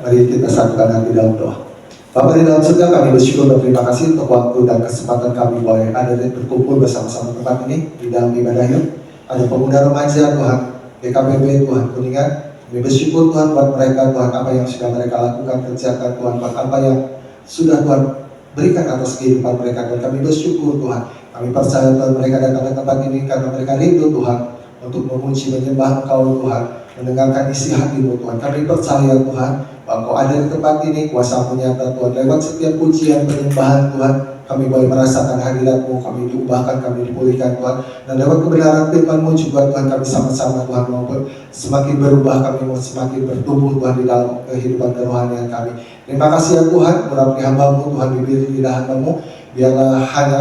Mari kita satukan hati dalam doa. Bapa di dalam surga, kami bersyukur dan terima kasih untuk waktu dan kesempatan kami boleh ada dan berkumpul bersama-sama tempat ini di dalam ibadah yuk. Ada pemuda remaja Tuhan, GKPB Tuhan Kuningan. Kami bersyukur Tuhan buat mereka Tuhan, apa yang sudah mereka lakukan, kerjakan Tuhan, buat apa yang sudah Tuhan berikan atas kehidupan mereka. Dan kami bersyukur Tuhan, kami percaya Tuhan mereka datang ke tempat ini karena mereka rindu Tuhan untuk memuji menyembah Engkau Tuhan, mendengarkan isi hati-Mu Tuhan. Kami percaya Tuhan bahwa Engkau ada di tempat ini, kuasa-Mu nyata Tuhan. Lewat setiap pujian penyembahan Tuhan, kami boleh merasakan hadirat-Mu, kami diubahkan, kami dipulihkan Tuhan. Dan lewat kebenaran firman-Mu juga Tuhan, kami sama-sama Tuhan mau semakin berubah, kami mau semakin bertumbuh Tuhan di dalam kehidupan kerohanian kami. Terima kasih ya Tuhan, urapi hamba-Mu Tuhan, bibir lidah hamba-Mu, biarlah hanya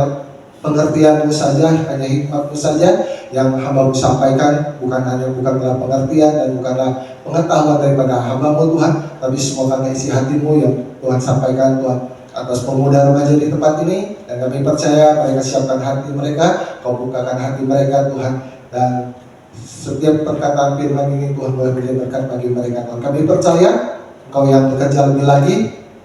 pengertian-Mu saja, hanya hikmat-Mu saja yang hamba-Mu sampaikan, bukanlah pengertian dan bukanlah pengetahuan daripada hamba-Mu Tuhan, tapi semua karena isi hati-Mu yang Tuhan sampaikan Tuhan atas pemuda remaja di tempat ini. Dan kami percaya mereka siapkan hati mereka, Kau bukakan hati mereka Tuhan, dan setiap perkataan firman ini Tuhan boleh menjadi berkat bagi mereka Tuhan. Kami percaya Engkau yang bekerja lebih lagi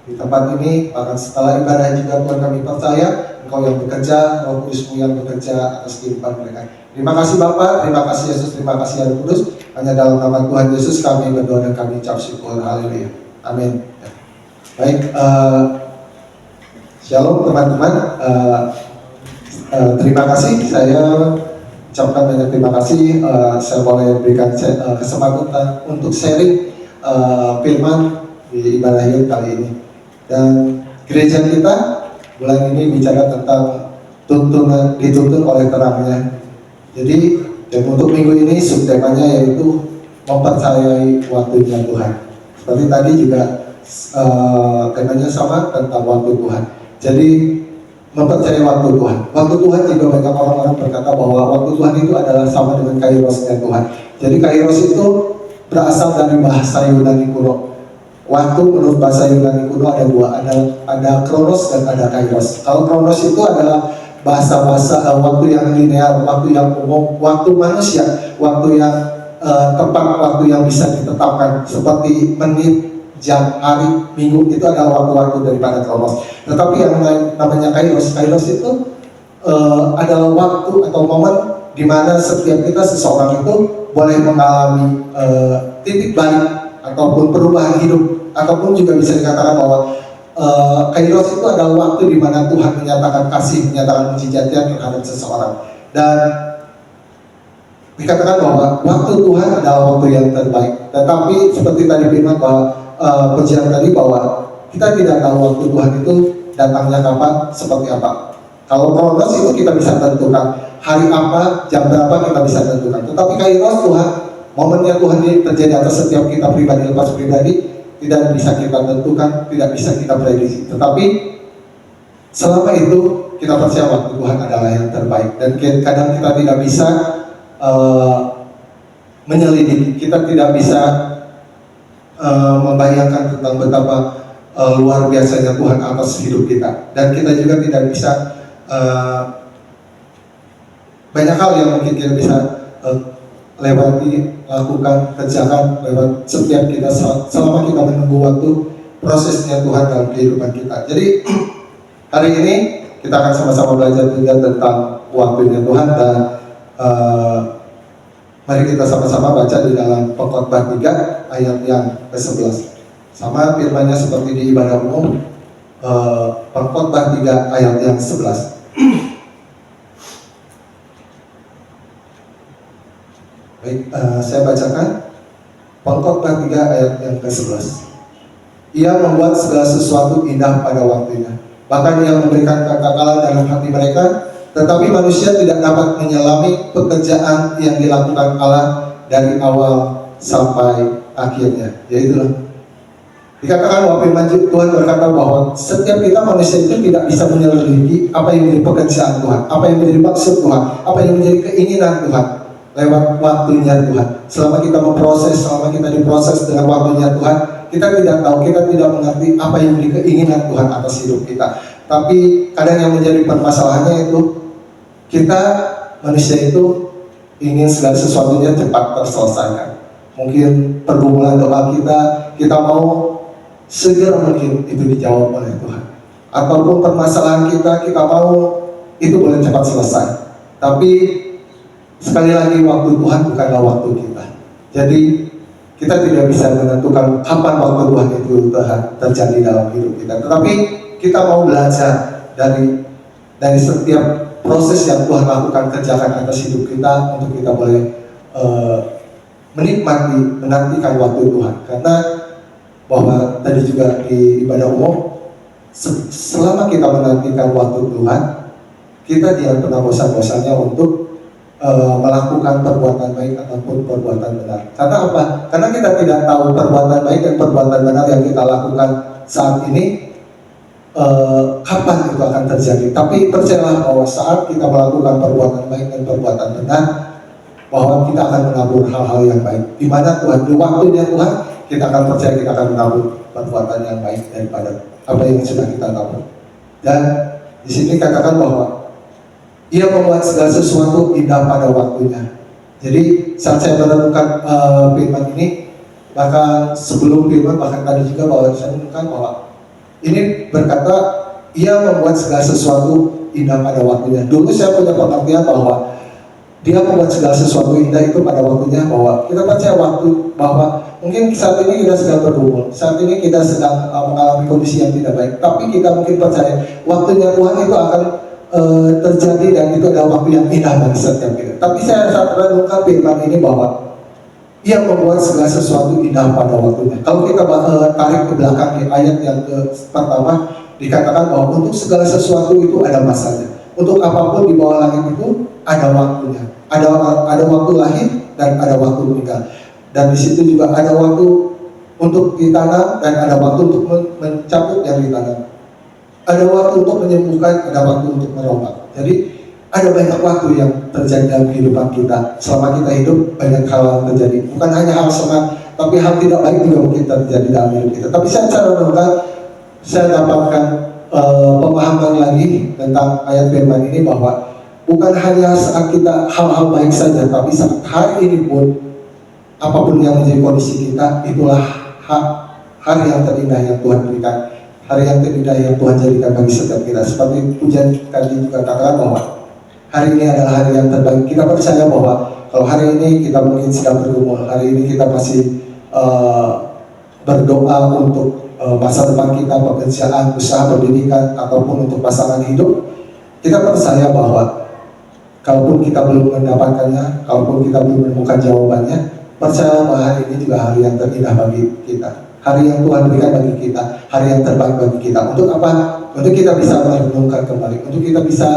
di tempat ini, bahkan setelah ibadah juga Tuhan, kami percaya Engkau yang bekerja, Roh Kudus-Mu yang bekerja atas kehidupan mereka. Terima kasih Bapa, terima kasih Yesus, terima kasih Roh Kudus. Hanya dalam nama Tuhan Yesus kami berdoa dan kami ucap syukur. Haleluya. Amin. Baik, shalom teman-teman. Terima kasih. Saya ucapkan banyak terima kasih. Saya boleh berikan kesempatan untuk sharing firman di ibadah Yud kali ini. Dan gereja kita bulan ini bicara tentang dituntun oleh terangnya. Jadi untuk minggu ini subtemanya yaitu mempercayai waktunya Tuhan. Seperti tadi juga temanya sama tentang waktu Tuhan. Jadi mempercayai waktu Tuhan. Waktu Tuhan juga banyak orang-orang berkata bahwa waktu Tuhan itu adalah sama dengan kairosnya Tuhan. Jadi kairos itu berasal dari bahasa Yunani kuno. Waktu menurut bahasa Yunani kuno ada dua, ada kronos dan ada kairos. Kalau kronos itu adalah bahasa-bahasa waktu yang linear, waktu yang umum, waktu manusia, waktu yang tepat, waktu yang bisa ditetapkan seperti menit, jam, hari, minggu, itu adalah waktu-waktu daripada kronos. Tetapi yang namanya kairos itu adalah waktu atau momen di mana setiap kita seseorang itu boleh mengalami titik balik ataupun perubahan hidup, ataupun juga bisa dikatakan bahwa kairos itu adalah waktu di mana Tuhan menyatakan kasih, menyatakan mujizatnya terhadap seseorang. Dan dikatakan bahwa waktu Tuhan adalah waktu yang terbaik. Tetapi seperti tadi firman bahwa pujian tadi bahwa kita tidak tahu waktu Tuhan itu datangnya kapan, seperti apa. Kalau kronos itu kita bisa tentukan hari apa, jam berapa kita bisa tentukan. Tetapi kairos Tuhan, momennya Tuhan ini terjadi atas setiap kita pribadi lepas pribadi, tidak bisa kita tentukan, tidak bisa kita prediksi. Tetapi selama itu kita percaya waktu Tuhan adalah yang terbaik. Dan kadang kita tidak bisa menyelidiki, kita tidak bisa membayangkan tentang betapa luar biasanya Tuhan atas hidup kita. Dan kita juga tidak bisa banyak hal yang mungkin kita bisa lewati, lakukan, kerjakan lewat setiap kita selama kita menunggu waktu prosesnya Tuhan dalam kehidupan kita. Jadi hari ini kita akan sama-sama belajar juga tentang waktunya Tuhan. Dan mari kita sama-sama baca di dalam Pengkhotbah 3 ayat yang ke-11. Sama firmannya seperti di ibadah umum, Pengkhotbah 3 ayat yang 11. Baik, saya bacakan Pengkhotbah 3 ayat yang ke-11. Ia membuat segala sesuatu indah pada waktunya, bahkan ia memberikan kekekalan dalam hati mereka. Tetapi manusia tidak dapat menyelami pekerjaan yang dilakukan Allah dari awal sampai akhirnya. Yaitulah dikatakan bahwa firman Tuhan berkata bahwa setiap kita manusia itu tidak bisa menyelidiki apa yang menjadi pekerjaan Tuhan, apa yang menjadi maksud Tuhan, apa yang menjadi keinginan Tuhan lewat waktunya Tuhan. Selama kita memproses, selama kita diproses dengan waktunya Tuhan, kita tidak tahu, kita tidak mengerti apa yang menjadi keinginan Tuhan atas hidup kita. Tapi kadang yang menjadi permasalahannya itu kita manusia itu ingin segala sesuatunya cepat terselesaikan. Mungkin pergumulan doa kita mau segera mungkin itu dijawab oleh Tuhan. Ataupun permasalahan kita mau itu boleh cepat selesai. Tapi sekali lagi waktu Tuhan bukanlah waktu kita. Jadi kita tidak bisa menentukan kapan waktu Tuhan itu terjadi dalam hidup kita. Tetapi kita mau belajar dari setiap proses yang Tuhan lakukan, kerjakan atas hidup kita, untuk kita boleh menantikan waktu Tuhan. Karena bahwa tadi juga di ibadah umum, selama kita menantikan waktu Tuhan, kita tidak pernah bosan-bosannya untuk melakukan perbuatan baik ataupun perbuatan benar. Karena apa? Karena kita tidak tahu perbuatan baik dan perbuatan benar yang kita lakukan saat ini kapan itu akan terjadi. Tapi percayalah bahwa saat kita melakukan perbuatan baik dan perbuatan benar, bahwa kita akan menabur hal-hal yang baik. Di mana Tuhan, di waktunya Tuhan, kita akan percaya kita akan menabur perbuatan yang baik daripada apa yang sudah kita tabur. Dan di sini katakan bahwa Ia membuat segala sesuatu indah pada waktunya. Jadi saat saya merenungkan firman ini, bahkan sebelum firman, bahkan tadi juga bahwa saya merenungkan bahwa ini berkata Ia membuat segala sesuatu indah pada waktunya. Dulu saya punya pengertian bahwa Dia membuat segala sesuatu indah itu pada waktunya, bahwa kita percaya waktu, bahwa mungkin saat ini kita sedang bergumul, saat ini kita sedang mengalami kondisi yang tidak baik, tapi kita mungkin percaya waktunya Tuhan itu akan terjadi, dan itu adalah waktu yang indah bagi setiap kita. Tapi saya saat merenungkan firman ini bahwa Ia membuat segala sesuatu indah pada waktunya. Kalau kita tarik ke belakang di ayat yang pertama, dikatakan bahwa untuk segala sesuatu itu ada masanya. Untuk apapun di bawah langit itu ada waktunya. Ada waktu lahir dan ada waktu meninggal. Dan di situ juga ada waktu untuk ditanam dan ada waktu untuk mencabut yang ditanam. Ada waktu untuk menyembuhkan, ada waktu untuk merombak. Jadi ada banyak waktu yang terjadi dalam kehidupan kita. Selama kita hidup, banyak hal yang terjadi. Bukan hanya hal senang, tapi hal tidak baik juga mungkin terjadi dalam hidup kita. Tapi saya saya dapatkan pemahaman lagi tentang ayat firman ini, bahwa bukan hanya saat kita hal-hal baik saja, tapi saat hari ini pun apapun yang menjadi kondisi kita, itulah hari yang terindah yang Tuhan berikan, hari yang terindah yang Tuhan jadikan bagi setiap kita. Seperti pujian tadi juga katakan bahwa hari ini adalah hari yang terbaik. Kita percaya bahwa kalau hari ini kita mungkin sedang bergumul, hari ini kita masih berdoa untuk masa depan kita, pekerjaan, usaha, pendidikan, ataupun untuk pasangan hidup, kita percaya bahwa kalaupun kita belum mendapatkannya, kalaupun kita belum menemukan jawabannya, percaya bahwa hari ini juga hari yang terindah bagi kita, hari yang Tuhan berikan bagi kita, hari yang terbaik bagi kita. Untuk apa? Untuk kita bisa merenungkan kembali, untuk kita bisa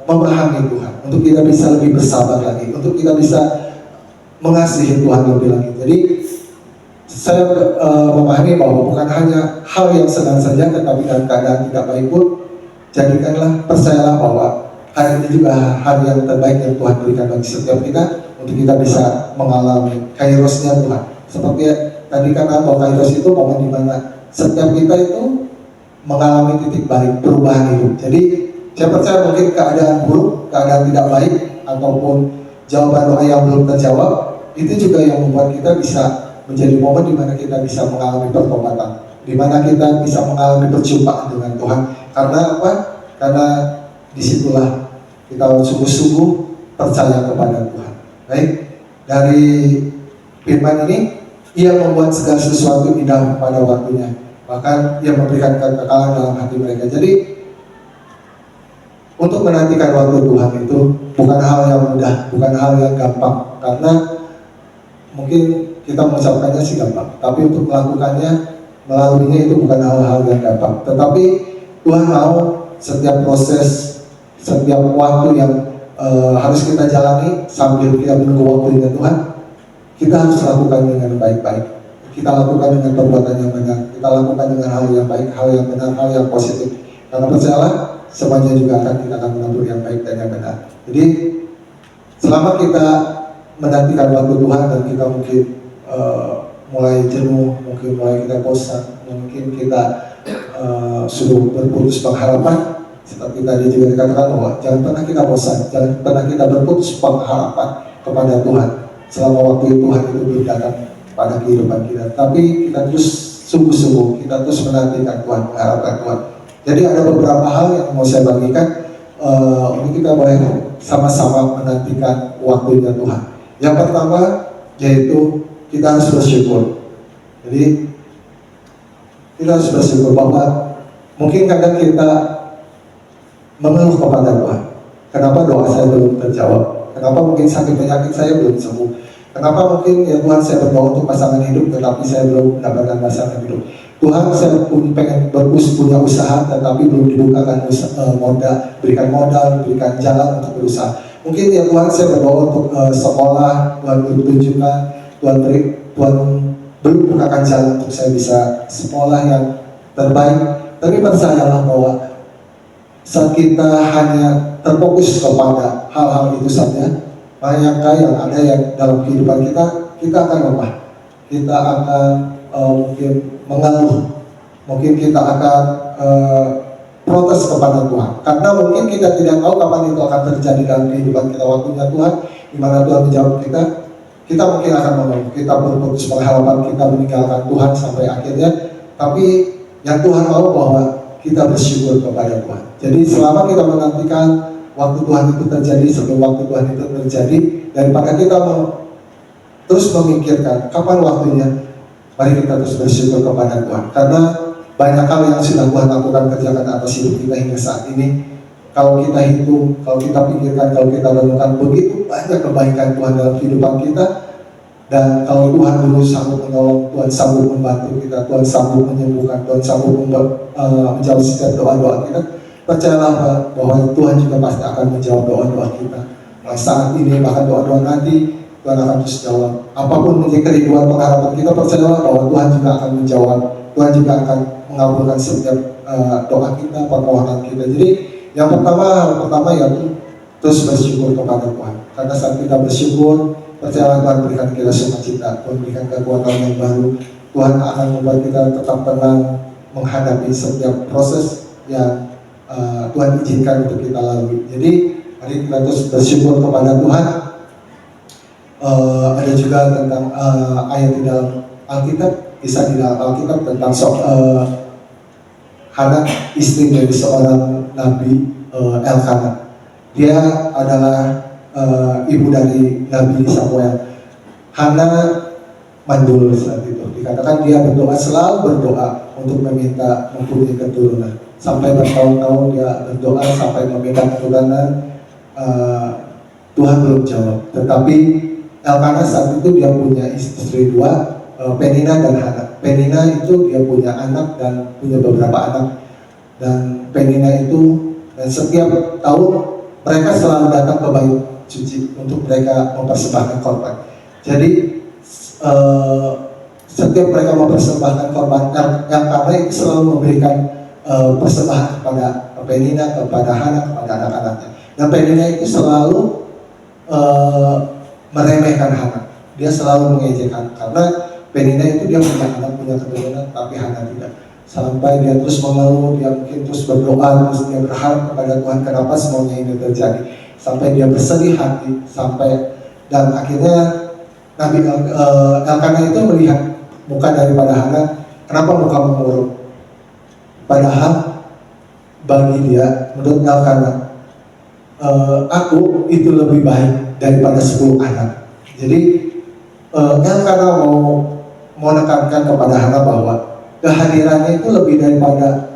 memahami Tuhan, untuk kita bisa lebih bersabar lagi, untuk kita bisa mengasihi Tuhan lebih lagi. Jadi saya memahami bahwa bukan hanya hal yang senang saja, tetapi dalam keadaan tidak baik pun, jadikanlah, percayalah bahwa hari ini juga hari yang terbaik yang Tuhan berikan bagi setiap kita, untuk kita bisa mengalami kairosnya Tuhan. Seperti tadi kata bahwa kairos itu momen di mana setiap kita itu mengalami titik balik perubahan hidup. Jadi saya percaya mungkin keadaan buruk, keadaan tidak baik, ataupun jawaban doa yang belum terjawab, itu juga yang membuat kita bisa menjadi momen di mana kita bisa mengalami pertobatan, di mana kita bisa mengalami perjumpaan dengan Tuhan. Karena apa? Karena disitulah kita sungguh-sungguh percaya kepada Tuhan. Baik, dari firman ini, Ia membuat segala sesuatu indah pada waktunya, bahkan Ia memberikan kekekalan dalam hati mereka. Jadi untuk menantikan waktu Tuhan itu bukan hal yang mudah, bukan hal yang gampang, karena mungkin kita mengucapkannya sih gampang, tapi untuk melakukannya, melaluinya itu bukan hal-hal yang gampang. Tetapi Tuhan mau setiap proses, setiap waktu yang harus kita jalani sambil kita menunggu waktunya Tuhan, kita harus lakukan dengan baik-baik. Kita lakukan dengan perbuatan yang benar, kita lakukan dengan hal yang baik, hal yang benar, hal yang positif. Karena percayalah, semuanya juga kita akan menabur yang baik dan yang benar. Jadi selama kita menantikan waktu Tuhan dan kita mungkin mulai jenuh, mungkin mulai kita bosan, mungkin kita sudah berputus pengharapan, seperti tadi juga dikatakan bahwa jangan pernah kita bosan, jangan pernah kita berputus pengharapan kepada Tuhan selama waktu Tuhan itu belum datang pada kehidupan kita. Tapi kita terus sungguh-sungguh kita terus menantikan Tuhan, mengharapkan Tuhan. Jadi ada beberapa hal yang mau saya bagikan untuk kita boleh sama-sama menantikan waktunya Tuhan. Yang pertama yaitu kita harus bersyukur. Jadi kita harus bersyukur bahwa mungkin kadang kita mengeluh kepada Tuhan. Kenapa doa saya belum terjawab? Kenapa mungkin sakit penyakit saya belum sembuh? Kenapa mungkin ya Tuhan saya berdoa untuk pasangan hidup tetapi saya belum mendapatkan pasangan hidup? Tuhan saya pun pengen punya usaha tetapi belum dibukakan modal, berikan jalan untuk berusaha. Mungkin ya Tuhan saya berdoa untuk sekolah, Tuhan tunjukkan, Tuhan belum bukakan jalan untuk saya bisa sekolah yang terbaik. Tapi percayalah bahwa saat kita hanya terfokus kepada hal-hal itu saja, maka yang ada yang dalam kehidupan kita akan lemah, kita akan mungkin mengeluh, mungkin kita akan protes kepada Tuhan, karena mungkin kita tidak tahu kapan itu akan terjadi dalam kehidupan kita. Waktunya Tuhan, di mana Tuhan menjawab kita mungkin akan mengeluh, kita berputus pengharapan, kita meninggalkan Tuhan sampai akhirnya. Tapi yang Tuhan mau bahwa kita bersyukur kepada Tuhan. Jadi selama kita menantikan waktu Tuhan itu terjadi, sebelum waktu Tuhan itu terjadi, daripada kita terus memikirkan kapan waktunya, mari kita terus bersyukur kepada Tuhan. Karena banyak hal yang sudah Tuhan lakukan, kerjakan atas hidup kita hingga saat ini. Kalau kita hitung, kalau kita pikirkan, kalau kita renungkan, begitu banyak kebaikan Tuhan dalam kehidupan kita. Dan kalau Tuhan dulu sanggup menolong, Tuhan sanggup membantu kita, Tuhan sanggup menyembuhkan, Tuhan sanggup menjawab setiap doa-doa kita, percayalah bahwa Tuhan juga pasti akan menjawab doa-doa kita. Nah, saat ini bahkan doa-doa nanti Tuhan akan terus jawab. Apapun menjadi kerinduan pengharapan kita, percayalah bahwa Tuhan juga akan menjawab. Tuhan juga akan mengabulkan setiap doa kita, permohonan kita. Jadi yang pertama yaitu terus bersyukur kepada Tuhan. Karena saat kita bersyukur, percayalah Tuhan berikan kita sukacita, Tuhan berikan kekuatan yang baru. Tuhan akan membuat kita tetap tenang menghadapi setiap proses yang Tuhan izinkan untuk kita lalui. Jadi mari kita terus bersyukur kepada Tuhan. Ada juga tentang ayat di dalam Alkitab, kisah di dalam Alkitab tentang Hana, istri dari seorang nabi Elkanah. Dia adalah ibu dari Nabi Samuel. Hana mandul saat itu. Dikatakan dia selalu berdoa untuk meminta mempunyai keturunan. Sampai bertahun-tahun dia berdoa sampai meminta keturunan, Tuhan belum jawab. Tetapi Elkanah saat itu dia punya istri dua, Penina dan Hana. Penina itu dia punya anak dan punya beberapa anak. Dan Penina itu, dan setiap tahun mereka selalu datang ke bait suci untuk mereka mempersembahkan korban. Jadi setiap mereka mempersembahkan korban, Elkanah itu selalu memberikan persembahan kepada Penina, kepada Hana, kepada anak-anaknya. Dan Penina itu selalu meremehkan Hana. Dia selalu mengejekkan karena Penina itu dia punya anak, punya keturunan, tapi Hana tidak. Sampai dia terus mengeluh, dia mungkin terus berdoa, terus dia berharap kepada Tuhan kenapa semuanya ini terjadi. Sampai dia bersedih hati, dan akhirnya Nabi Elkanah itu melihat muka daripada Hana, kenapa mukamu murung? Padahal bagi dia, menurut Elkanah, aku itu lebih baik daripada 10 anak. Jadi Elkanah mau menekankan kepada Hana bahwa kehadirannya itu lebih daripada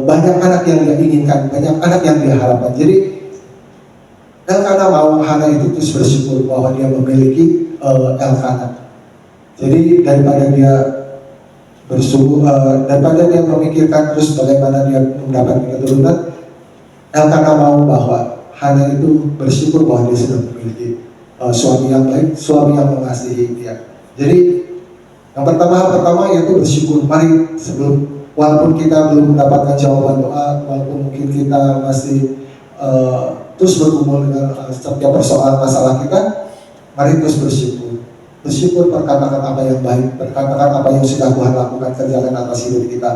banyak anak yang dia inginkan, banyak anak yang dia harapkan. Jadi Elkanah mau Hana itu terus bersyukur bahwa dia memiliki Elkanah. Jadi daripada dia bersyukur, daripada dia memikirkan terus bagaimana dia mendapatkan keturunan, Elkanah mau bahwa Hana itu bersyukur bahwa dia sudah memiliki suami yang baik, suami yang mengasihi dia. Jadi yang pertama yaitu bersyukur. Mari sebelum, walaupun kita belum mendapatkan jawaban doa, walaupun mungkin kita masih terus bergumul dengan setiap persoalan masalah kita, mari terus bersyukur. Bersyukur, perkatakan apa yang baik, perkatakan apa yang sudah Tuhan lakukan, kerjakan atas hidup kita.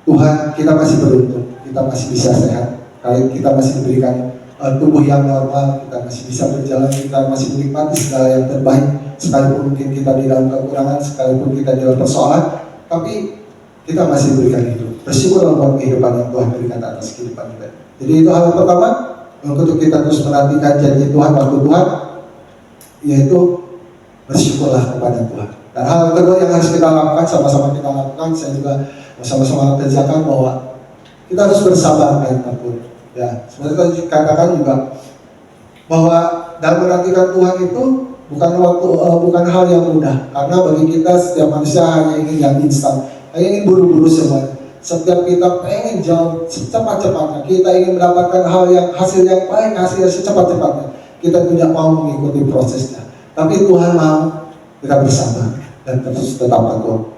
Tuhan, kita masih beruntung, kita masih bisa sehat, kita masih diberikan tubuh yang normal, kita masih bisa berjalan, kita masih menikmati segala yang terbaik. Sekalipun mungkin kita di dalam kekurangan, sekalipun kita di dalam persoalan, tapi kita masih berikan hidup. Bersyukurlah buat kehidupan yang Tuhan berikan atas kehidupan kita. Jadi itu hal yang pertama, untuk kita terus menantikan janji Tuhan waktu Tuhan, yaitu bersyukurlah kepada Tuhan. Dan hal kedua yang harus kita lakukan, sama-sama kita lakukan, saya juga sama-sama kerjakan, bahwa kita harus bersabar dan takut. Ya, seperti tadi katakan juga, bahwa dalam menantikan Tuhan itu bukan hal yang mudah, karena bagi kita setiap manusia hanya ingin yang instan, hanya ingin buru-buru semua. Setiap kita pengen jauh secepat-cepatnya, kita ingin mendapatkan hasil yang baik, hasil yang secepat-cepatnya. Kita tidak mau mengikuti prosesnya, tapi Tuhan mau kita bersabar dan terus tetap teguh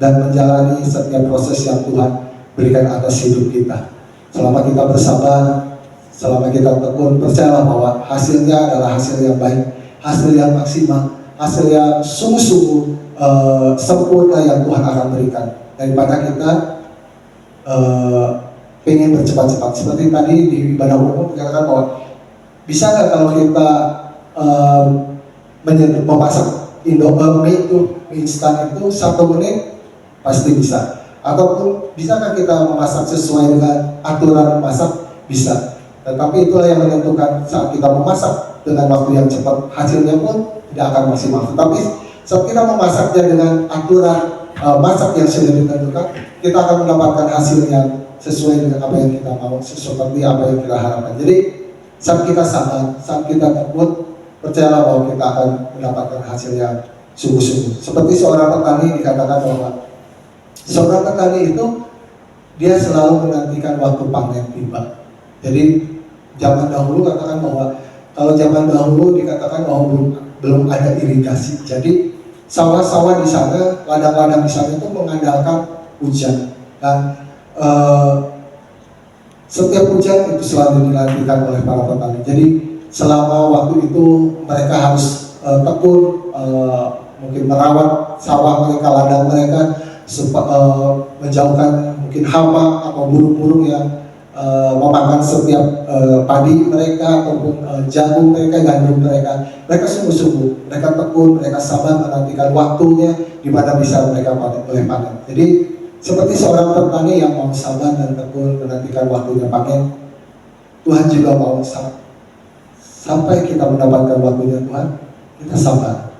dan menjalani setiap proses yang Tuhan berikan atas hidup kita. Selama kita bersabar, selama kita tekun, percayalah bahwa hasilnya adalah hasil yang baik, hasil yang maksimal, hasil yang sungguh-sungguh sempurna yang Tuhan akan berikan, daripada kita pengen bercepat-cepat. Seperti tadi di ibadah umum dikatakan bahwa bisa nggak kalau kita memasak mie instan itu 1 menit, pasti bisa. Ataupun bisakah kita memasak sesuai dengan aturan memasak? Bisa. Tetapi itulah yang menentukan, saat kita memasak dengan waktu yang cepat, hasilnya pun tidak akan maksimal. Tetapi saat kita memasaknya dengan aturan masak yang sudah ditentukan, kita akan mendapatkan hasil yang sesuai dengan apa yang kita mau, seperti apa yang kita harapkan. Jadi saat kita sabar, saat kita tekun, percayalah bahwa kita akan mendapatkan hasil yang sungguh-sungguh. Seperti seorang petani, dikatakan bahwa seorang petani itu dia selalu menantikan waktu panen tiba. Jadi zaman dahulu katakan bahwa kalau zaman dahulu dikatakan bahwa belum ada irigasi. Jadi sawah-sawah di sana, ladang-ladang di sana itu mengandalkan hujan. Dan setiap hujan itu selalu dinantikan oleh para petani. Jadi selama waktu itu mereka harus tekun, mungkin merawat sawah mereka, ladang mereka, menjauhkan mungkin hama atau burung-burung yang memakan setiap padi mereka ataupun jagung mereka, gandum mereka. Mereka sungguh-sungguh, mereka tekun, mereka sabar menantikan waktunya di mana bisa mereka boleh panen. Jadi seperti seorang petani yang mau sabar dan tekun menantikan waktunya panen, Tuhan juga mau sampai kita mendapatkan waktunya Tuhan, kita sabar,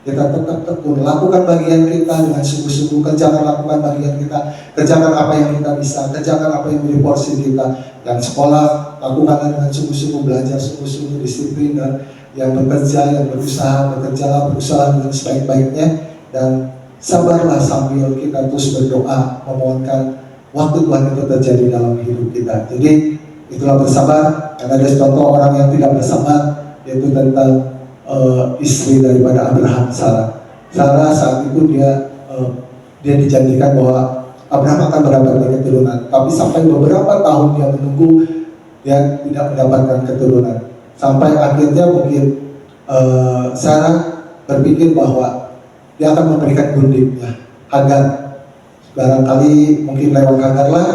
kita tetap tekun, lakukan bagian kita dengan sungguh-sungguh, kerjakan lakukan bagian kita, kerjakan apa yang kita bisa, kerjakan apa yang menjadi porsi kita. Yang sekolah, lakukanlah dengan sungguh-sungguh, belajar sungguh-sungguh, disiplin, dan yang bekerja, yang berusaha dengan sebaik-baiknya, dan sabarlah sambil kita terus berdoa, memohonkan waktu Tuhan itu terjadi dalam hidup kita. Jadi itulah bersabar. Karena ada contoh orang yang tidak bersabar, yaitu tentang istri daripada Abraham, Sarah. Sarah saat itu dia dijanjikan bahwa Abraham akan mendapatkan keturunan, tapi sampai beberapa tahun dia menunggu, dia tidak mendapatkan keturunan. Sampai akhirnya mungkin Sarah berpikir bahwa dia akan memberikan gundiknya, Hagar. Barangkali mungkin lewat Hagarlah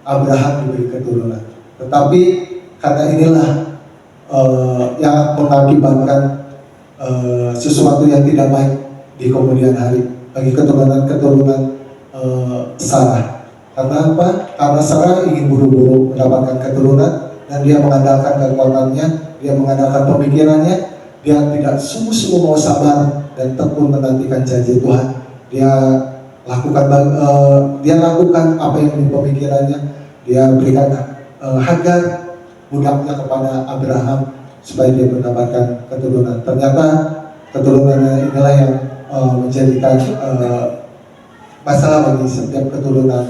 Abraham diberi keturunan. Tetapi karena inilah yang mengakibatkan sesuatu yang tidak baik di kemudian hari bagi keturunan Sarah. Karena apa? Karena Sarah ingin buru-buru mendapatkan keturunan, dan dia mengandalkan kekuatannya, dia mengandalkan pemikirannya, dia tidak sungguh-sungguh mau sabar dan tekun menantikan janji Tuhan. Dia lakukan apa yang di pemikirannya. Dia berikan Hagar budaknya kepada Abraham supaya dia mendapatkan keturunan. Ternyata keturunannya inilah yang menjadikan masalah bagi setiap keturunan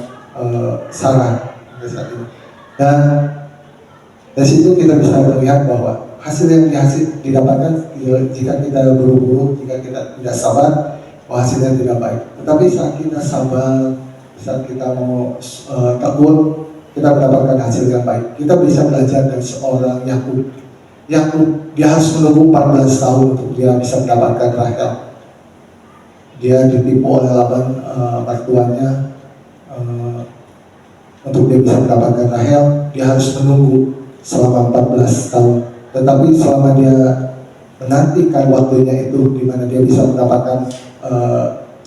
Sarah saat ini. Dan dari situ kita bisa melihat bahwa hasil yang didapatkan jika kita buru-buru, jika kita tidak sabar, bahwa hasilnya tidak baik. Tetapi saat kita sabar, saat kita mau tekun, kita mendapatkan hasil yang baik. Kita bisa belajar dari seorang Yakub. Dia harus menunggu 14 tahun untuk dia bisa mendapatkan Rahel. Dia ditipu oleh Laban, mertuanya, untuk dia bisa mendapatkan Rahel. Dia harus menunggu selama 14 tahun. Tetapi selama dia menantikan waktunya itu, di mana dia bisa mendapatkan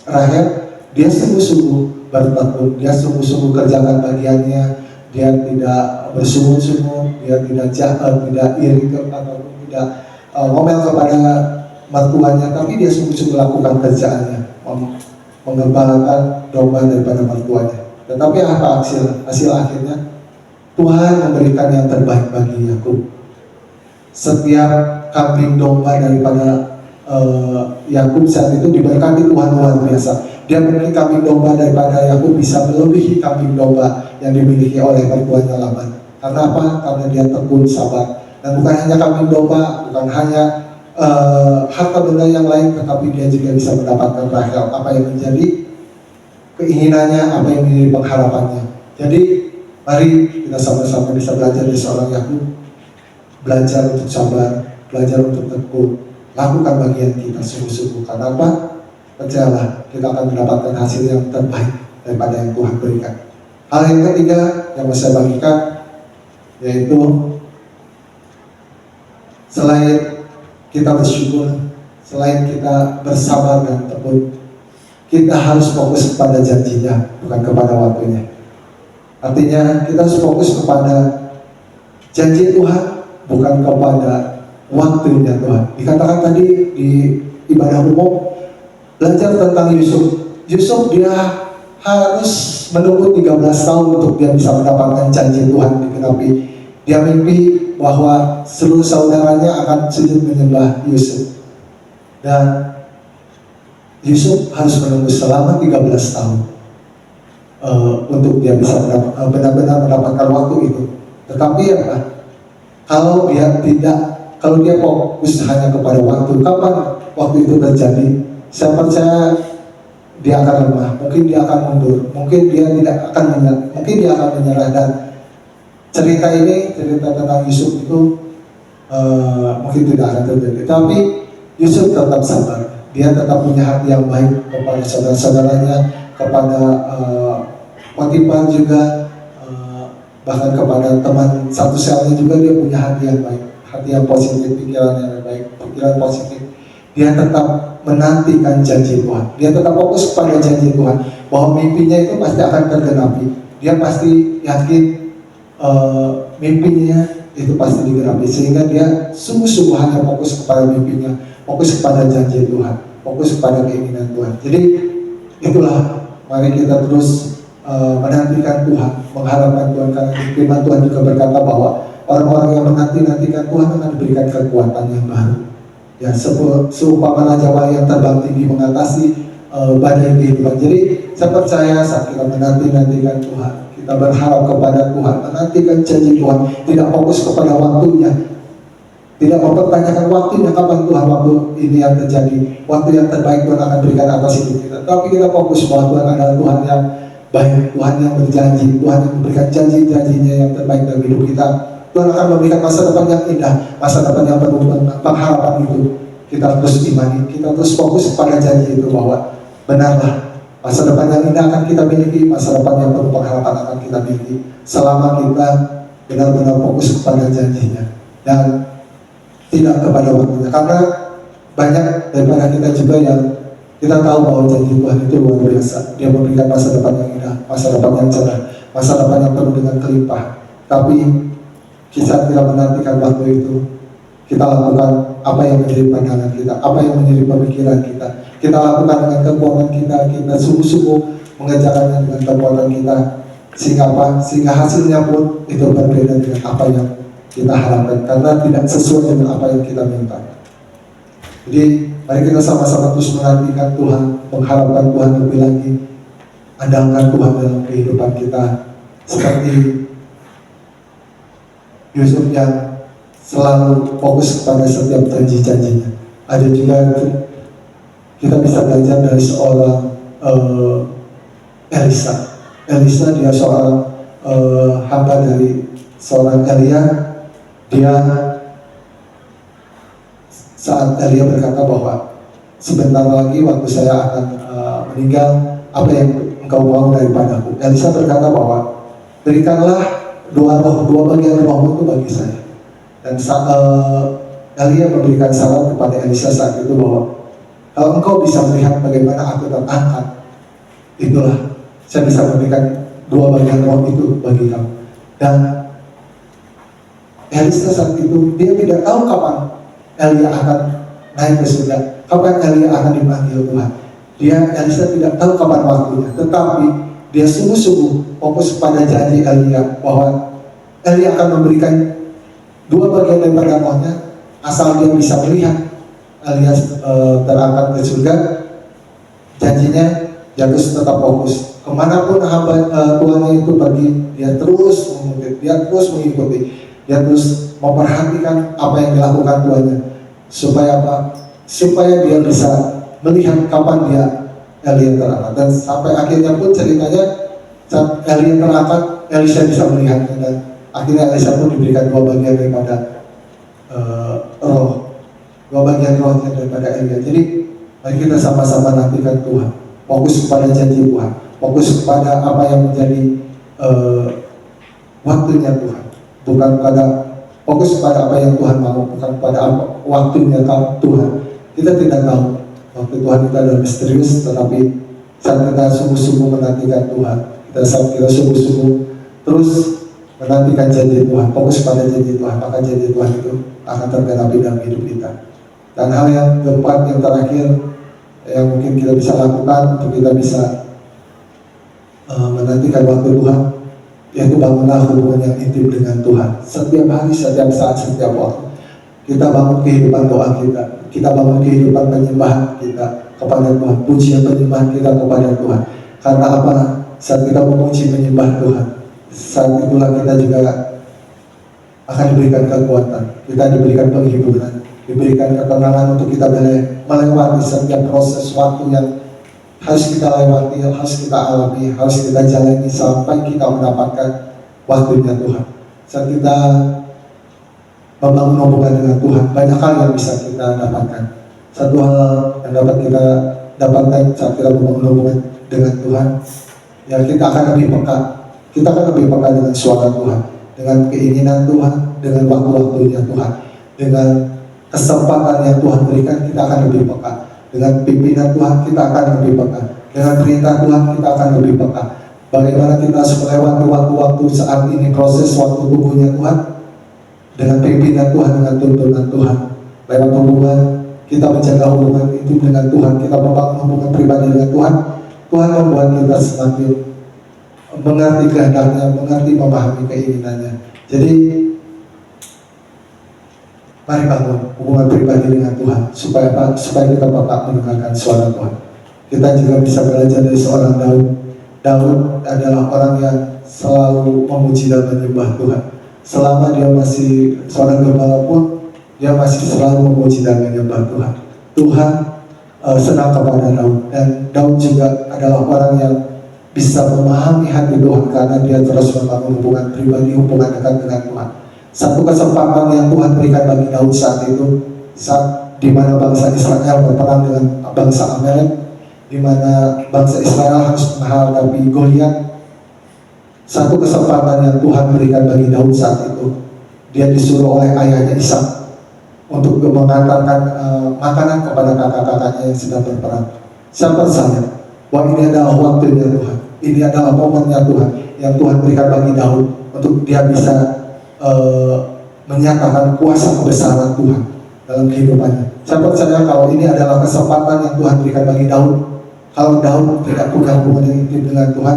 Rahel, dia sungguh-sungguh bertekun, dia sungguh-sungguh kerjakan bagiannya, dia tidak bersungut-sungut, dia tidak jahat, tidak iri ataupun tidak ngomel kepada mertuanya, tapi dia sungguh-sungguh lakukan kerjaannya, mengembalakan domba daripada mertuanya. Tetapi apa hasil akhirnya? Tuhan memberikan yang terbaik bagi Yakub. Setiap kambing domba daripada Yakub saat itu diberkati Tuhan luar biasa. Dia memiliki kambing domba daripada Yakub bisa melebihi kambing domba yang dimiliki oleh mertuanya Laban. Karena apa? Karena dia tekun sabar. Dan bukan hanya kambing domba, bukan hanya harta benda yang lain, tetapi dia juga bisa mendapatkan Rahel, apa yang menjadi keinginannya, apa yang menjadi pengharapannya. Jadi mari kita sama-sama bisa belajar dari seorang Yakub, belajar untuk sabar, belajar untuk tekun, lakukan bagian kita sungguh-sungguh. Karena apa? Percayalah, kita akan mendapatkan hasil yang terbaik daripada yang Tuhan berikan. Hal yang ketiga yang mau saya bagikan, yaitu selain kita bersyukur, selain kita bersabar dan tekun, kita harus fokus kepada janjinya, bukan kepada waktunya. Artinya kita harus fokus kepada janji Tuhan, bukan kepada waktunya Tuhan. Dikatakan tadi di ibadah umum, belajar tentang Yusuf. Yusuf dia harus menunggu 13 tahun untuk dia bisa mendapatkan janji Tuhan digenapi. Dia mimpi bahwa seluruh saudaranya akan sujud menyembah Yusuf. Dan Yusuf harus menunggu selama 13 tahun untuk dia bisa benar-benar mendapatkan waktu itu. Tetapi apa? Kalau dia fokus hanya kepada waktu, kapan waktu itu terjadi? Saya percaya dia akan lemah, mungkin dia akan mundur, mungkin dia tidak akan menyerah, mungkin dia akan menyerah. Dan cerita tentang Yusuf itu mungkin tidak akan terjadi. Tapi Yusuf tetap sabar, dia tetap punya hati yang baik kepada saudara-saudaranya, kepada Potifar juga, bahkan kepada teman satu selnya juga dia punya hati yang baik, hati yang positif, pikiran yang baik, pikiran positif. Dia tetap menantikan janji Tuhan, dia tetap fokus pada janji Tuhan, bahwa mimpinya itu pasti akan tergenapi. Dia pasti yakin mimpinya itu pasti digenapi, sehingga dia sungguh-sungguh hanya fokus kepada mimpinya, fokus kepada janji Tuhan, fokus kepada keinginan Tuhan. Jadi itulah, mari kita terus menantikan Tuhan, mengharapkan Tuhan, karena firman Tuhan juga berkata bahwa orang-orang yang menanti-nantikan Tuhan akan diberikan kekuatan yang baru. Ya, seumpama raja wali yang terbang tinggi mengatasi badai kehidupan. Jadi saya percaya saat kita menanti-nantikan Tuhan, kita berharap kepada Tuhan, menantikan janji Tuhan, tidak fokus kepada waktunya, tidak mempertanyakan waktunya kapan Tuhan waktu ini yang terjadi, waktu yang terbaik Tuhan akan berikan atas hidup kita. Tapi kita fokus bahwa Tuhan adalah Tuhan yang baik, Tuhan yang berjanji, Tuhan yang memberikan janji-janjinya yang terbaik dalam hidup kita. Tuhan akan memberikan masa depan yang indah, masa depan yang penuh pengharapan itu. Kita terus imani, kita terus fokus pada janji itu, bahwa benarlah masa depan yang indah akan kita miliki, masa depan yang penuh pengharapan akan kita miliki, selama kita benar-benar fokus kepada janjinya dan tidak kepada waktunya. Karena banyak daripada kita juga yang kita tahu bahwa janji Tuhan itu luar biasa. Dia memberikan masa depan yang indah, masa depan yang cerah, masa depan yang penuh dengan kelimpah. Tapi kita tidak menantikan waktu itu, kita lakukan apa yang menjadi pandangan kita, apa yang menjadi pemikiran kita. Kita lakukan dengan kekuatan kita, kita sungguh-sungguh mengerjakannya dengan kekuatan kita. Sehingga apa? Sehingga hasilnya pun itu berbeda dengan apa yang kita harapkan, karena tidak sesuai dengan apa yang kita minta. Jadi mari kita sama-sama terus menantikan Tuhan, mengharapkan Tuhan lebih lagi, andalkan Tuhan dalam kehidupan kita, seperti Yusuf yang selalu fokus kepada setiap janji-janjinya. Ada juga kita bisa belajar dari seorang Elisa. Elisa dia seorang hamba dari seorang Elia. Dia saat Elia berkata bahwa sebentar lagi waktu saya akan meninggal, apa yang engkau mau daripadaku? Elisa berkata bahwa berikanlah dua bagian rohmu itu bagi saya. Dan Elia memberikan saran kepada Elisa saat itu bahwa kalau engkau bisa melihat bagaimana aku terangkat itulah saya bisa memberikan dua bagian roh itu bagi kamu. Dan Elisa saat itu dia tidak tahu kapan Elia akan naik ke surga, kapan Elia akan dipanggil Tuhan. Elisa tidak tahu kapan waktunya, tetapi dia sungguh-sungguh fokus pada janji Elia bahwa Elia akan memberikan dua bagian daripada rohnya asal dia bisa melihat Elia terangkat ke surga. Janjinya dia harus tetap fokus kemanapun hamba Tuhannya itu pergi, dia terus mengikuti, dia terus memperhatikan apa yang dilakukan Tuhannya. Supaya apa? Supaya dia bisa melihat kapan dia Elia terangkat. Dan sampai akhirnya pun ceritanya saat Elia terangkat, Elisa bisa melihatnya, dan akhirnya Elisa pun diberikan dua bagian daripada dua bagian rohnya daripada Elia. Jadi mari kita sama-sama nantikan Tuhan, fokus kepada janji Tuhan, fokus kepada apa yang menjadi waktunya Tuhan, bukan pada fokus pada apa yang Tuhan mau, bukan pada waktunya Tuhan. Kita tidak tahu waktu Tuhan kita adalah misterius, tetapi saat kita sungguh-sungguh menantikan Tuhan, saat kita sungguh-sungguh terus menantikan janji Tuhan, fokus pada janji Tuhan, maka janji Tuhan itu akan tergenapi dalam hidup kita. Dan hal yang keempat, yang terakhir yang mungkin kita bisa lakukan untuk kita bisa menantikan waktu Tuhan, yaitu bangunlah hubungan yang intim dengan Tuhan. Setiap hari, setiap saat, setiap waktu kita bangun kehidupan doa kita bangun kehidupan penyembahan kita kepada Tuhan, pujian penyembahan kita kepada Tuhan. Karena apa? Saat kita memuji menyembah Tuhan, saat itulah kita juga akan diberikan kekuatan, kita diberikan penghiburan, diberikan ketenangan untuk kita melewati setiap proses waktu yang harus kita lewati, harus kita alami, harus kita jalani sampai kita mendapatkan waktunya Tuhan. Saat kita membangun hubungan dengan Tuhan, banyak hal yang bisa kita dapatkan. Satu hal yang dapat kita dapatkan saat kita membangun hubungan dengan Tuhan, ya kita akan lebih peka. Kita akan lebih peka dengan suara Tuhan, dengan keinginan Tuhan, dengan waktu-waktunya Tuhan, dengan kesempatan yang Tuhan berikan, kita akan lebih peka. Dengan pimpinan Tuhan, kita akan lebih peka. Dengan perintah Tuhan, kita akan lebih peka. Bagaimana kita harus melewati waktu-waktu saat ini, proses waktu tunggunya Tuhan, dengan pimpinan Tuhan, dengan tuntunan Tuhan. Lewat hubungan, kita menjaga hubungan itu dengan Tuhan, kita membangun hubungan pribadi dengan Tuhan. Tuhan membuat kita semakin mengerti kehendaknya, mengerti, memahami keinginannya. Jadi mari bangun hubungan pribadi dengan Tuhan, supaya apa? Supaya kita peka mendengarkan suara Tuhan. Kita juga bisa belajar dari seorang Daud. Daud adalah orang yang selalu memuji dan menyembah Tuhan. Selama dia masih seorang gembala pun, dia masih selalu memuji dan menyembah Tuhan. Tuhan senang kepada Daud, dan Daud juga adalah orang yang bisa memahami hati Tuhan karena dia terus membangun hubungan pribadi, hubungan dekat dengan Tuhan. Satu kesempatan yang Tuhan berikan bagi Daud saat itu, saat di mana bangsa Israel berperang dengan bangsa Amalek, di mana bangsa Israel harus menghadapi Goliat. Satu kesempatan yang Tuhan berikan bagi Daud saat itu, dia disuruh oleh ayahnya Ishak untuk mengantarkan makanan kepada kakak-kakaknya yang sedang berperang. Siapa saya? Wah, ini adalah waktunya Tuhan, ini adalah momennya Tuhan yang Tuhan berikan bagi Daud untuk dia bisa menyatakan kuasa kebesaran Tuhan dalam kehidupannya. Saya percaya kalau ini adalah kesempatan yang Tuhan berikan bagi Daud. Kalau Daud tidak punya hubungan yang intim dengan Tuhan,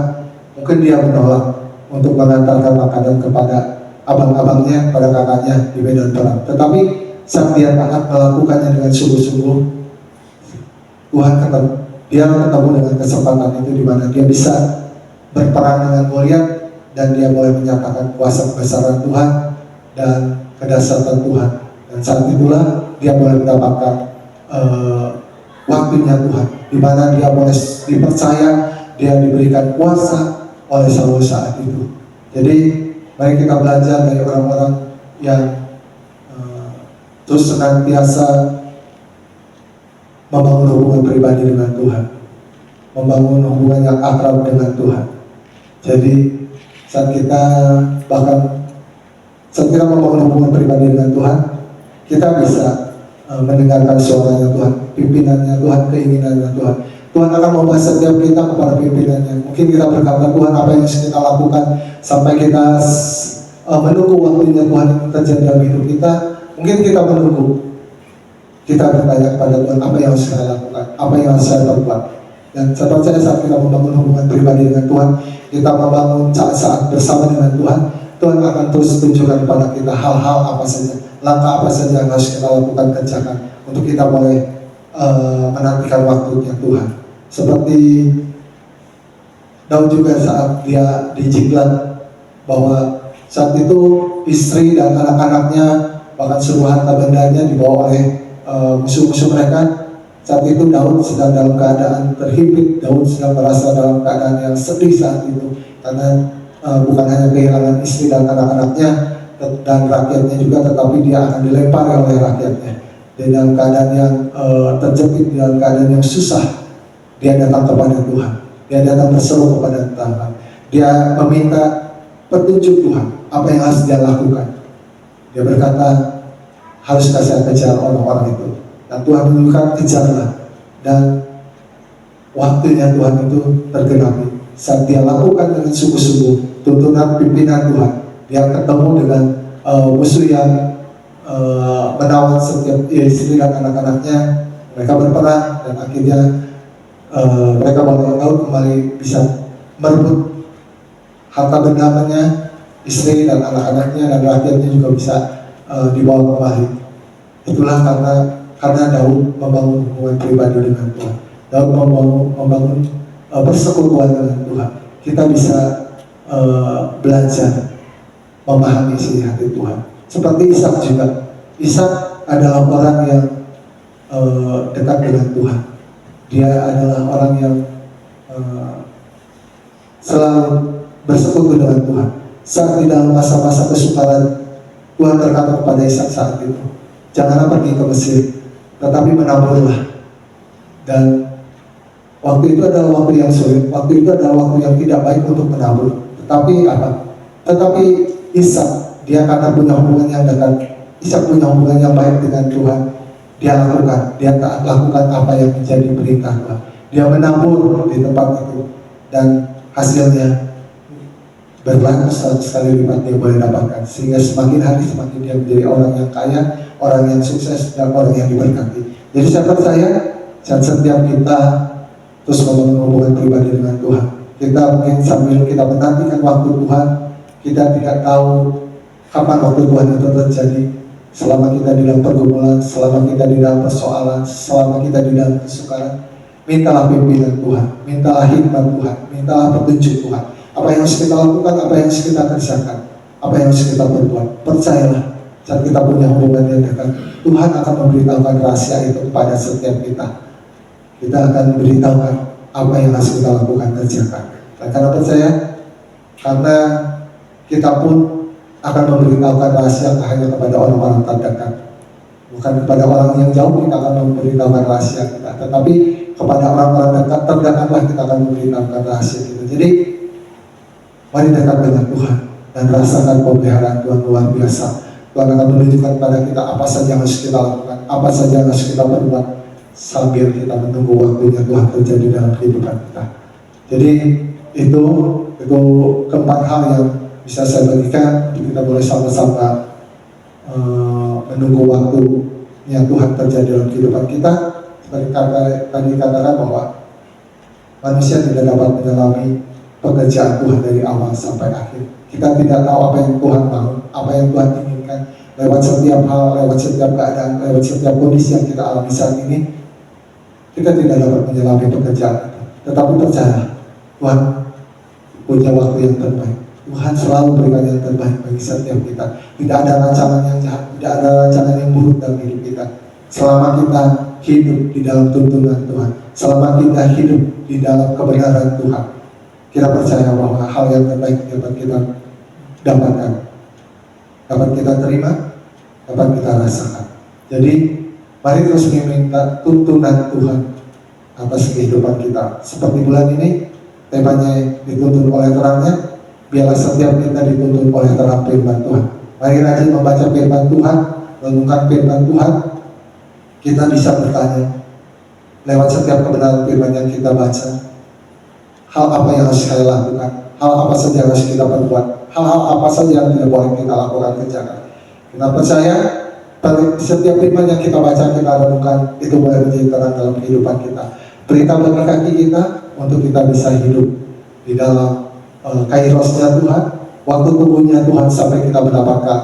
mungkin dia menolak untuk mengantarkan makanan kepada abang-abangnya, pada kakaknya di medan perang. Tetapi saat dia taat melakukannya dengan sungguh-sungguh, Tuhan dia ketemu dengan kesempatan itu di mana dia bisa berperang dengan Goliat, dan dia boleh menyatakan kuasa kebesaran Tuhan dan kedahsyatan Tuhan. Dan saat itulah dia boleh mendapatkan waktunya Tuhan, di mana dia boleh dipercaya, dia diberikan kuasa oleh Saul saat itu. Jadi mari kita belajar dari orang-orang yang terus senantiasa membangun hubungan pribadi dengan Tuhan, membangun hubungan yang akrab dengan Tuhan. Jadi saat kita membangun hubungan pribadi dengan Tuhan, kita bisa mendengarkan suaranya Tuhan, pimpinannya Tuhan, keinginannya Tuhan. Tuhan akan membawa setiap kita kepada pimpinannya. Mungkin kita berkata, Tuhan apa yang harus kita lakukan sampai kita menunggu waktunya Tuhan yang terjadi dalam hidup kita. Mungkin kita menunggu, kita bertanya kepada Tuhan, apa yang harus saya lakukan, apa yang harus saya perbuat. Dan saya percaya saat kita membangun hubungan pribadi dengan Tuhan, kita membangun saat-saat bersama dengan Tuhan, Tuhan akan terus tunjukkan kepada kita hal-hal apa saja, langkah apa saja yang harus kita lakukan, kerjakan untuk kita boleh menantikan waktunya Tuhan. Seperti Daud juga saat dia di Ziklag, bahwa saat itu istri dan anak-anaknya bahkan seluruh harta bendanya dibawa oleh musuh-musuh mereka. Saat itu Daud sedang dalam keadaan terhimpit, Daud sedang merasa dalam keadaan yang sedih saat itu, karena bukan hanya kehilangan istri dan anak-anaknya dan rakyatnya juga, tetapi dia akan dilempari oleh rakyatnya. Dia dalam keadaan yang terjepit, dalam keadaan yang susah, dia datang kepada Tuhan, dia datang berseru kepada Tuhan, dia meminta petunjuk Tuhan, apa yang harus dia lakukan. Dia berkata, haruskah saya kejar orang-orang itu? Dan Tuhan menunjukkan, kejarlah. Dan waktunya Tuhan itu tergenapi. Saat dia lakukan dengan sungguh-sungguh tuntunan pimpinan Tuhan, dia ketemu dengan musuh yang menawan setiap istri dan anak-anaknya. Mereka berperang dan akhirnya mereka bawa Daud kembali bisa merebut harta bendanya, istri dan anak-anaknya dan rakyatnya juga bisa dibawa kembali. Itulah karena Daud membangun hubungan pribadi dengan Tuhan. Daud membangun persekutuan dengan Tuhan. Kita bisa belajar memahami isi hati Tuhan. Seperti Ishak juga. Ishak adalah orang yang dekat dengan Tuhan. Dia adalah orang yang selalu bersekutu dengan Tuhan. Saat di dalam masa-masa kesukaran, Tuhan berkata kepada Ishak saat itu, janganlah pergi ke Mesir, tetapi menaburlah. Dan waktu itu adalah waktu yang sulit, waktu itu adalah waktu yang tidak baik untuk menabur. Tetapi apa? Tetapi Ishak, dia karena punya hubungan yang dekat, Ishak punya hubungan yang baik dengan Tuhan. Dia taat lakukan apa yang menjadi perintah Tuhan. Dia menabur di tempat itu, dan hasilnya berlaku 100 kali lipat dia boleh dapatkan. Sehingga semakin hari semakin dia menjadi orang yang kaya, orang yang sukses, dan orang yang diberkati. Jadi saya percaya saat setiap kita terus membangun hubungan pribadi dengan Tuhan, kita mungkin sambil kita menantikan waktu Tuhan, kita tidak tahu kapan waktu Tuhan itu terjadi. Selama kita di dalam pergumulan, selama kita di dalam persoalan, selama kita di dalam kesukaran, mintalah pimpinan Tuhan, mintalah hikmat Tuhan, mintalah petunjuk Tuhan. Apa yang harus kita lakukan, apa yang harus kita kerjakan, apa yang harus kita perbuat. Percayalah, saat kita punya hubungan yang dekat, Tuhan akan memberitahukan rahasia itu kepada setiap kita. Kita akan memberitahukan apa yang harus kita lakukan, kerjakan. Dan karena percaya, karena kita pun akan memberitahukan rahasia hanya kepada orang-orang terdekat, bukan kepada orang yang jauh. Kita akan memberitahukan rahasia kita, tetapi kepada orang-orang dekat terdekatlah kita akan memberitahukan rahasia kita. Jadi mari dekat dengan Tuhan dan rasakan pemeliharaan Tuhan luar biasa. Tuhan akan menunjukkan kepada kita apa saja yang harus kita lakukan, apa saja yang harus kita perbuat, sambil kita menunggu waktunya Tuhan terjadi dalam kehidupan kita. Jadi itu keempat hal yang bisa saya bagikan untuk kita boleh sama-sama menunggu waktunya Tuhan terjadi dalam kehidupan kita. Seperti tadi katakan bahwa manusia tidak dapat menyelami pekerjaan Tuhan dari awal sampai akhir. Kita tidak tahu apa yang Tuhan mau, apa yang Tuhan inginkan lewat setiap hal, lewat setiap keadaan, lewat setiap kondisi yang kita alami saat ini. Kita tidak dapat menyelami pekerjaan itu. Tetapi percaya, Tuhan punya waktu yang terbaik. Tuhan selalu berikan yang terbaik bagi setiap kita. Tidak ada rancangan yang jahat, tidak ada rancangan yang buruk dalam hidup kita. Selama kita hidup di dalam tuntunan Tuhan, selama kita hidup di dalam kebenaran Tuhan, kita percaya bahwa hal yang terbaik dapat kita dapatkan, dapat kita terima, dapat kita rasakan. Jadi mari terus meminta tuntunan Tuhan atas kehidupan kita. Seperti bulan ini, temanya dituntun oleh terangnya. Biarlah setiap kita dituntun oleh terang firman Tuhan. Mari rajin membaca firman Tuhan, renungkan firman Tuhan. Kita bisa bertanya, lewat setiap kebenaran firman yang kita baca. Hal apa yang harus saya lakukan, hal apa saja yang harus kita perbuat, hal-hal apa saja yang tidak boleh kita lakukan, kerjakan. Kita percaya setiap firman yang kita baca, kita renungkan, itu boleh menjadi terang dalam kehidupan kita. Berita bagi kaki kita untuk kita bisa hidup di dalam kairosnya Tuhan, waktu tunggunya Tuhan sampai kita mendapatkan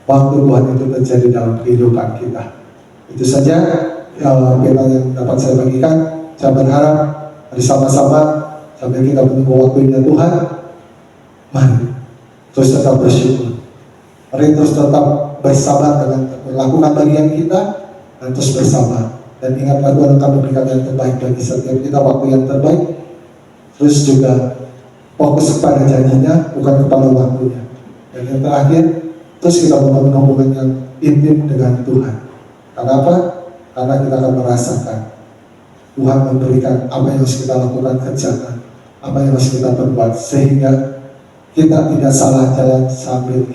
waktu Tuhan itu terjadi dalam kehidupan kita. Itu saja firman yang dapat saya bagikan. Saya berharap bersama-sama sampai kita menunggu waktunya Tuhan. Mari terus tetap bersyukur, mari terus tetap bersabar dengan melakukan bagian kita dan terus bersabar. Dan ingatlah Tuhan akan memberikan yang terbaik bagi setiap kita, waktu yang terbaik. Terus juga fokus kepada janjinya, bukan kepada waktunya. Dan yang terakhir, terus kita membangun hubungan yang intim dengan Tuhan. Karena apa? Karena kita akan merasakan Tuhan memberikan apa yang harus kita lakukan, kerjakan, apa yang harus kita perbuat, sehingga kita tidak salah jalan sambil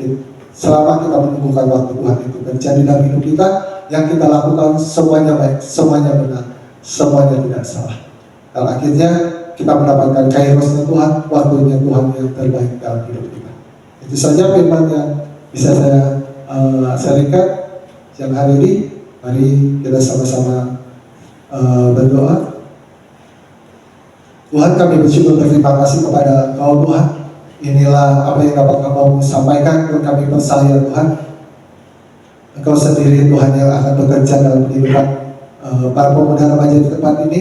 selama kita menunggukan waktu Tuhan itu terjadi dalam hidup kita. Yang kita lakukan semuanya baik, semuanya benar, semuanya tidak salah. Dan akhirnya kita mendapatkan kairosnya Tuhan, waktunya Tuhan yang terbaik dalam hidup kita. Itu saja firman yang bisa saya sharingkan siang hari ini. Mari kita sama-sama berdoa. Tuhan, kami bersyukur berterima kasih kepada Engkau Tuhan. Inilah apa yang dapat Kau sampaikan. Kami percaya Tuhan, Engkau sendiri Tuhan yang akan bekerja dalam kehidupan para pemuda remaja di tempat ini.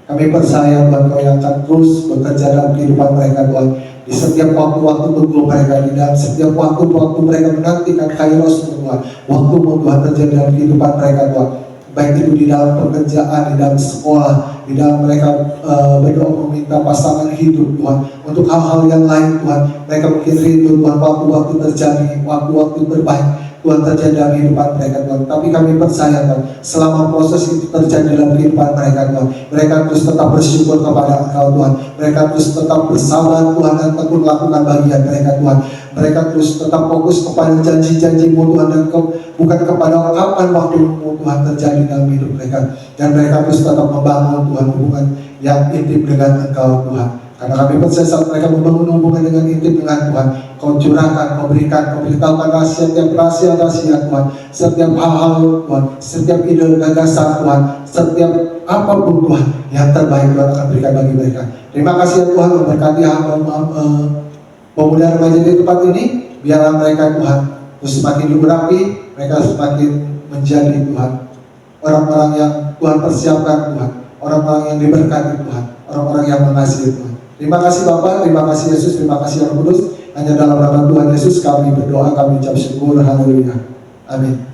Kami percaya Tuhan, Kau yang akan terus bekerja dalam kehidupan mereka Tuhan. Di setiap waktu-waktu tunggu mereka, di dalam setiap waktu-waktu mereka menantikan kairos Tuhan, waktu Tuhan terjadi dalam kehidupan mereka Tuhan. Baik itu di dalam pekerjaan, di dalam sekolah, di dalam mereka berdoa meminta pasangan hidup Tuhan. Untuk hal-hal yang lain Tuhan, mereka mungkin rindu Tuhan, waktu-waktu terjadi, waktu-waktu terbaik Tuhan terjadi dalam kehidupan mereka Tuhan. Tapi kami percaya Tuhan, selama proses itu terjadi dalam kehidupan mereka Tuhan, mereka terus tetap bersyukur kepada Engkau Tuhan. Mereka terus tetap bersabar Tuhan dan tekun melakukan bagian mereka Tuhan. Mereka terus tetap fokus kepada janji-janji-Mu Tuhan, dan bukan kepada kapan waktu-Mu Tuhan terjadi dalam hidup mereka. Dan mereka terus tetap membangun Tuhan hubungan yang intim dengan Engkau Tuhan. Karena kami percaya saat mereka membangun hubungan dengan intim dengan Tuhan, Kau curahkan, Kau berikan, Kau beritahukan rahasia-rahasia Tuhan, setiap hal-hal Tuhan, setiap ide gagasan Tuhan, setiap apapun Tuhan yang terbaik Tuhan akan berikan bagi mereka. Terima kasih ya Tuhan, memberkati pemuda remaja di tempat ini. Biarlah mereka Tuhan terus semakin diurapi, mereka semakin menjadi Tuhan orang-orang yang Tuhan persiapkan Tuhan, orang-orang yang diberkati Tuhan, orang-orang yang mengasihi Tuhan. Terima kasih Bapa, terima kasih Yesus, terima kasih Roh Kudus. Hanya dalam nama Tuhan Yesus kami berdoa, kami ucap syukur. Haleluya. Amin.